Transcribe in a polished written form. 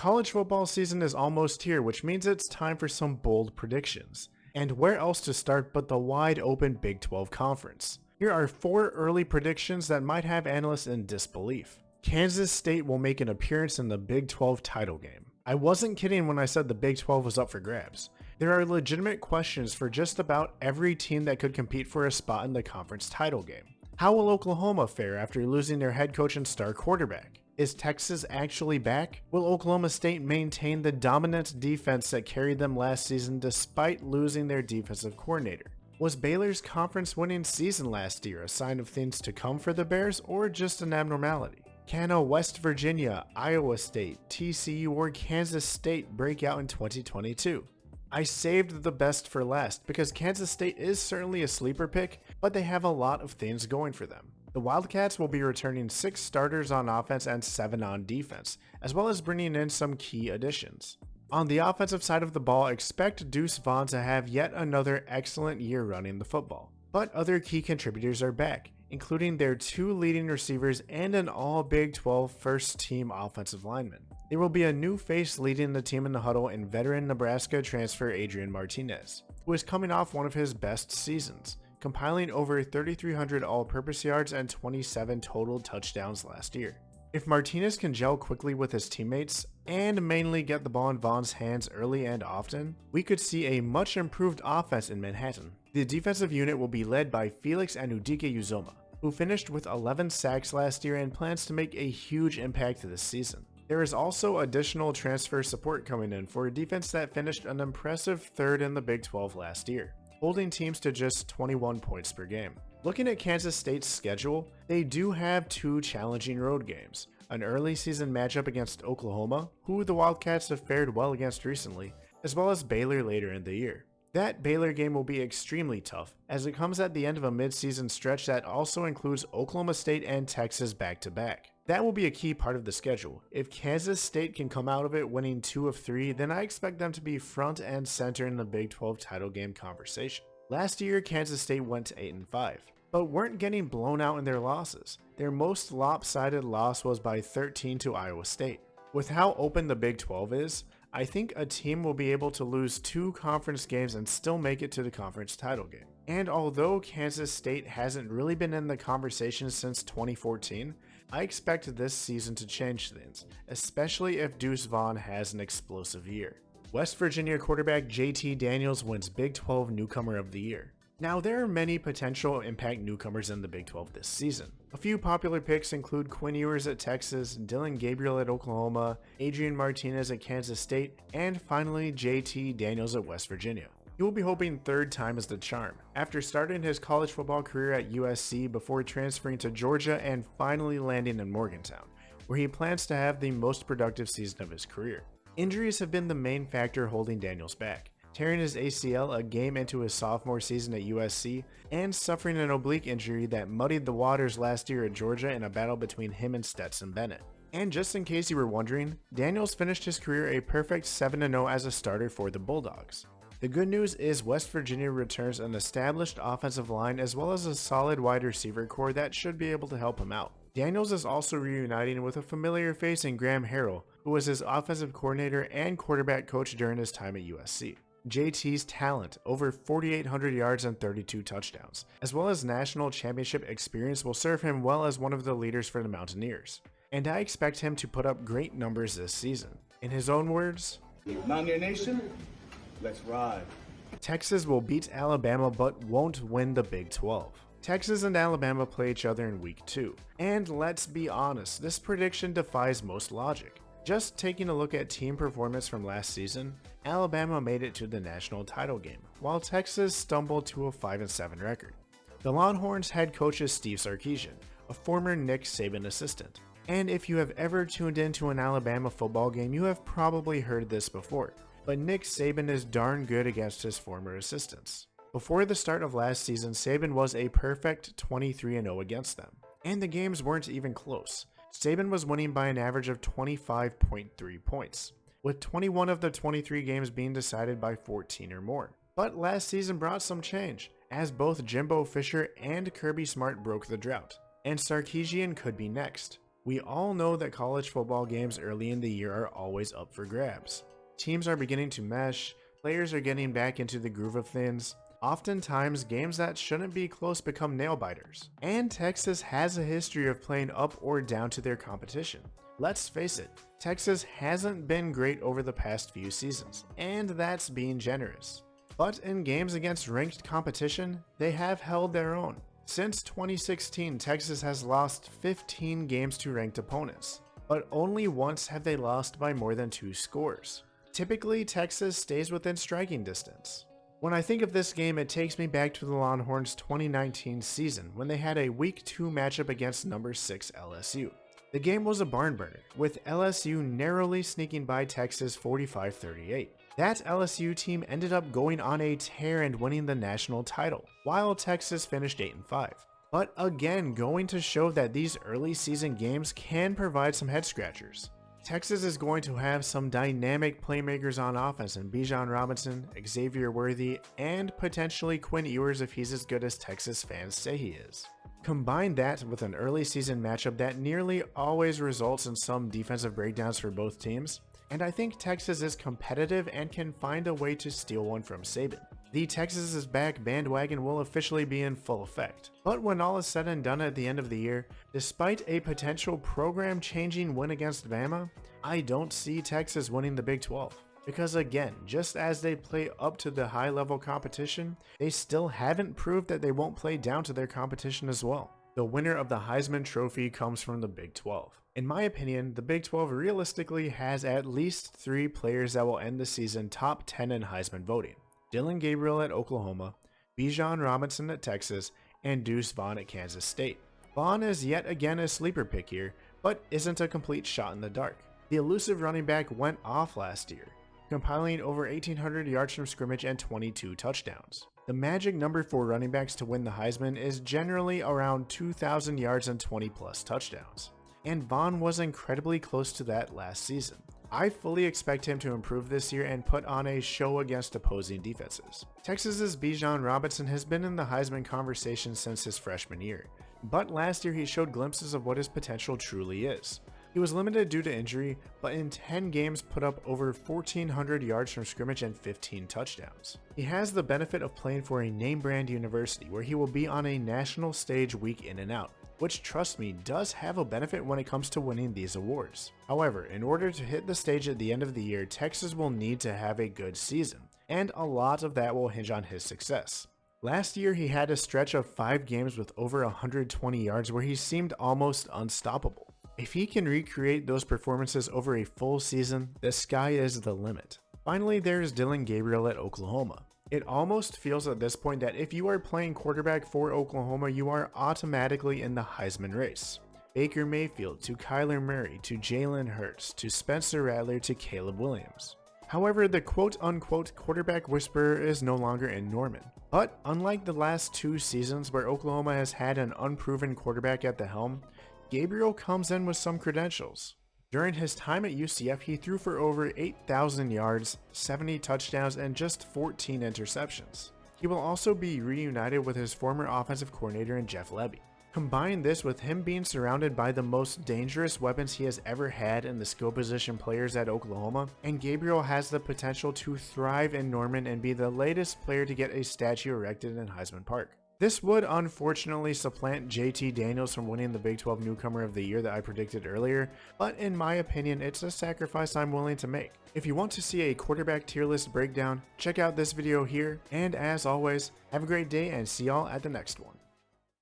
College football season is almost here, which means it's time for some bold predictions. And where else to start but the wide open Big 12 conference? Here are 4 early predictions that might have analysts in disbelief. Kansas State will make an appearance in the Big 12 title game. I wasn't kidding when I said the Big 12 was up for grabs. There are legitimate questions for just about every team that could compete for a spot in the conference title game. How will Oklahoma fare after losing their head coach and star quarterback? Is Texas actually back? Will Oklahoma State maintain the dominant defense that carried them last season despite losing their defensive coordinator? Was Baylor's conference winning season last year a sign of things to come for the Bears or just an abnormality? Can a West Virginia, Iowa State, TCU, or Kansas State break out in 2022? I saved the best for last because Kansas State is certainly a sleeper pick, but they have a lot of things going for them. The Wildcats will be returning 6 starters on offense and 7 on defense, as well as bringing in some key additions. On the offensive side of the ball, expect Deuce Vaughn to have yet another excellent year running the football. But other key contributors are back, including their 2 leading receivers and an all Big 12 first-team offensive lineman. There will be a new face leading the team in the huddle in veteran Nebraska transfer Adrian Martinez, who is coming off one of his best seasons, compiling over 3,300 all-purpose yards and 27 total touchdowns last year. If Martinez can gel quickly with his teammates, and mainly get the ball in Vaughn's hands early and often, we could see a much improved offense in Manhattan. The defensive unit will be led by Felix Anudike-Uzomah, who finished with 11 sacks last year and plans to make a huge impact this season. There is also additional transfer support coming in for a defense that finished an impressive 3rd in the Big 12 last year, holding teams to just 21 points per game. Looking at Kansas State's schedule, they do have 2 challenging road games, an early season matchup against Oklahoma, who the Wildcats have fared well against recently, as well as Baylor later in the year. That Baylor game will be extremely tough, as it comes at the end of a mid-season stretch that also includes Oklahoma State and Texas back-to-back. That will be a key part of the schedule. If Kansas State can come out of it winning 2 of 3, then I expect them to be front and center in the Big 12 title game conversation. Last year, Kansas State went to 8-5, but weren't getting blown out in their losses. Their most lopsided loss was by 13 to Iowa State. With how open the Big 12 is, I think a team will be able to lose 2 conference games and still make it to the conference title game. And although Kansas State hasn't really been in the conversation since 2014, I expect this season to change things, especially if Deuce Vaughn has an explosive year. West Virginia quarterback JT Daniels wins Big 12 Newcomer of the Year. Now, there are many potential impact newcomers in the Big 12 this season. A few popular picks include Quinn Ewers at Texas, Dylan Gabriel at Oklahoma, Adrian Martinez at Kansas State, and finally JT Daniels at West Virginia. He will be hoping 3rd time is the charm, after starting his college football career at USC before transferring to Georgia and finally landing in Morgantown, where he plans to have the most productive season of his career. Injuries have been the main factor holding Daniels back, tearing his ACL a game into his sophomore season at USC, and suffering an oblique injury that muddied the waters last year at Georgia in a battle between him and Stetson Bennett. And just in case you were wondering, Daniels finished his career a perfect 7-0 as a starter for the Bulldogs. The good news is West Virginia returns an established offensive line as well as a solid wide receiver core that should be able to help him out. Daniels is also reuniting with a familiar face in Graham Harrell, who was his offensive coordinator and quarterback coach during his time at USC. JT's talent, over 4,800 yards and 32 touchdowns, as well as national championship experience will serve him well as one of the leaders for the Mountaineers. And I expect him to put up great numbers this season. In his own words, Mountaineer Nation, let's ride. Texas will beat Alabama but won't win the Big 12. Texas and Alabama play each other in Week 2. And let's be honest, this prediction defies most logic. Just taking a look at team performance from last season, Alabama made it to the national title game, while Texas stumbled to a 5-7 record. The Longhorns head coach is Steve Sarkisian, a former Nick Saban assistant. And if you have ever tuned into an Alabama football game, you have probably heard this before. But Nick Saban is darn good against his former assistants. Before the start of last season, Saban was a perfect 23-0 against them. And the games weren't even close. Saban was winning by an average of 25.3 points, with 21 of the 23 games being decided by 14 or more. But last season brought some change, as both Jimbo Fisher and Kirby Smart broke the drought, and Sarkisian could be next. We all know that college football games early in the year are always up for grabs. Teams are beginning to mesh, players are getting back into the groove of things. Oftentimes, games that shouldn't be close become nail-biters. And Texas has a history of playing up or down to their competition. Let's face it, Texas hasn't been great over the past few seasons, and that's being generous. But in games against ranked competition, they have held their own. Since 2016, Texas has lost 15 games to ranked opponents, but only once have they lost by more than 2 scores. Typically, Texas stays within striking distance. When I think of this game, it takes me back to the Longhorns' 2019 season when they had a Week 2 matchup against number 6 LSU. The game was a barn burner, with LSU narrowly sneaking by Texas 45-38. That LSU team ended up going on a tear and winning the national title, while Texas finished 8-5. But again, going to show that these early season games can provide some head scratchers. Texas is going to have some dynamic playmakers on offense in Bijan Robinson, Xavier Worthy, and potentially Quinn Ewers if he's as good as Texas fans say he is. Combine that with an early season matchup that nearly always results in some defensive breakdowns for both teams, and I think Texas is competitive and can find a way to steal one from Saban. The Texas is back bandwagon will officially be in full effect. But when all is said and done at the end of the year, despite a potential program-changing win against Bama, I don't see Texas winning the Big 12. Because again, just as they play up to the high-level competition, they still haven't proved that they won't play down to their competition as well. The winner of the Heisman Trophy comes from the Big 12. In my opinion, the Big 12 realistically has at least 3 players that will end the season top 10 in Heisman voting. Dillon Gabriel at Oklahoma, Bijan Robinson at Texas, and Deuce Vaughn at Kansas State. Vaughn is yet again a sleeper pick here, but isn't a complete shot in the dark. The elusive running back went off last year, compiling over 1,800 yards from scrimmage and 22 touchdowns. The magic number for running backs to win the Heisman is generally around 2,000 yards and 20 plus touchdowns, and Vaughn was incredibly close to that last season. I fully expect him to improve this year and put on a show against opposing defenses. Texas's Bijan Robinson has been in the Heisman conversation since his freshman year, but last year he showed glimpses of what his potential truly is. He was limited due to injury, but in 10 games put up over 1,400 yards from scrimmage and 15 touchdowns. He has the benefit of playing for a name brand university where he will be on a national stage week in and out, which, trust me, does have a benefit when it comes to winning these awards. However, in order to hit the stage at the end of the year, Texas will need to have a good season, and a lot of that will hinge on his success. Last year, he had a stretch of 5 games with over 120 yards where he seemed almost unstoppable. If he can recreate those performances over a full season, the sky is the limit. Finally, there's Dillon Gabriel at Oklahoma. It almost feels at this point that if you are playing quarterback for Oklahoma, you are automatically in the Heisman race. Baker Mayfield to Kyler Murray to Jalen Hurts to Spencer Rattler to Caleb Williams. However, the quote-unquote quarterback whisperer is no longer in Norman. But unlike the last 2 seasons where Oklahoma has had an unproven quarterback at the helm, Gabriel comes in with some credentials. During his time at UCF, he threw for over 8,000 yards, 70 touchdowns, and just 14 interceptions. He will also be reunited with his former offensive coordinator in Jeff Lebby. Combine this with him being surrounded by the most dangerous weapons he has ever had in the skill position players at Oklahoma, and Gabriel has the potential to thrive in Norman and be the latest player to get a statue erected in Heisman Park. This would unfortunately supplant JT Daniels from winning the Big 12 Newcomer of the Year that I predicted earlier, but in my opinion, it's a sacrifice I'm willing to make. If you want to see a quarterback tier list breakdown, check out this video here, and as always, have a great day and see y'all at the next one.